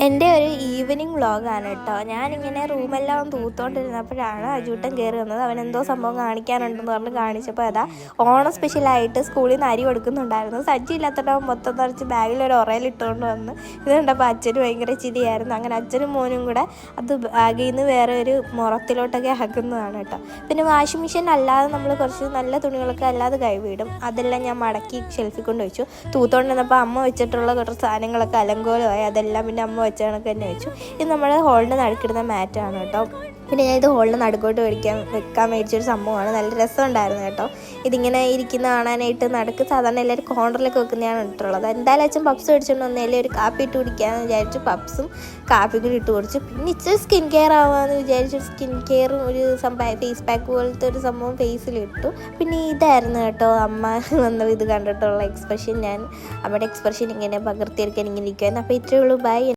എൻ്റെ ഒരു ഈവനിങ് വ്ളോഗാണ് കേട്ടോ. ഞാനിങ്ങനെ റൂമെല്ലാം തൂത്തോണ്ടിരുന്നപ്പോഴാണ് അജൂട്ടൻ കയറി വന്നത്. അവനെന്തോ സംഭവം കാണിക്കാനുണ്ടെന്ന് പറഞ്ഞ് കാണിച്ചപ്പോൾ അതാ ഓണം സ്പെഷ്യലായിട്ട് സ്കൂളിൽ നിന്ന് അരി കൊടുക്കുന്നുണ്ടായിരുന്നു. സജ്ജി ഇല്ലാത്തപ്പോൾ മൊത്തം നിറച്ച് ബാഗിലൊരു ഉറയിലിട്ടുകൊണ്ട് വന്ന് ഇത് കണ്ടപ്പോൾ അച്ഛന് ഭയങ്കര ചിരിയായിരുന്നു. അങ്ങനെ അച്ഛനും മോനും കൂടെ അത് ബാഗിൽ നിന്ന് വേറെ ഒരു മുറത്തിലോട്ടൊക്കെ ആക്കുന്നതാണ് കേട്ടോ. പിന്നെ വാഷിംഗ് മെഷീൻ അല്ലാതെ നമ്മൾ കുറച്ച് നല്ല തുണികളൊക്കെ അല്ലാതെ കൈവിടും. അതെല്ലാം ഞാൻ മടക്കി ഷെൽഫിൽ കൊണ്ട് വെച്ചു. തൂത്തോണ്ടിരുന്നപ്പോൾ അമ്മ വെച്ചിട്ടുള്ള കുറച്ച് സാധനങ്ങളൊക്കെ അലങ്കോലമായി. അതെല്ലാം പിന്നെ അമ്മ വെച്ച കണക്ക് തന്നെ വെച്ചു. ഇത് നമ്മൾ ഹോളിൻ്റെ നടുക്കിടുന്ന മാറ്റാണ് കേട്ടോ. പിന്നെ ഞാൻ ഇത് ഹോളിൻ്റെ നടുക്കോട്ട് വെക്കാൻ മേടിച്ചൊരു സംഭവമാണ്. നല്ല രസമുണ്ടായിരുന്നു കേട്ടോ. ഇതിങ്ങനെ ഇരിക്കുന്ന കാണാനായിട്ട് നടുക്ക് സാധാരണ എല്ലാവരും കോർണറിലൊക്കെ വെക്കുന്നതാണ് ഇട്ടുള്ളത്. എന്തായാലും അച്ഛൻ പപ്സ് മേടിച്ചുകൊണ്ട് വന്നേലും ഒരു കാപ്പി ഇട്ട് കുടിക്കാമെന്ന് വിചാരിച്ചു പപ്സും കാപ്പിയും കൂടി ഇട്ട് കുടിച്ചു. പിന്നെ ഇച്ചിരി സ്കിൻ കെയർ ആവാമെന്ന് വിചാരിച്ചു സ്കിൻ കെയറും ഒരു ഫേസ് പാക്ക് പോലത്തെ ഒരു സംഭവം ഫേസിലിട്ടു. പിന്നെ ഇതായിരുന്നു കേട്ടോ അമ്മ വന്നത് ഇത് കണ്ടിട്ടുള്ള എക്സ്പ്രഷൻ. ഞാൻ അമ്മയുടെ എക്സ്പ്രഷൻ ഇങ്ങനെ പകർത്തിയെടുക്കാൻ ഇങ്ങനെ ഇരിക്കുമായിരുന്നു. അപ്പോൾ ഇത്രയേ ഉള്ളൂ. ബൈ.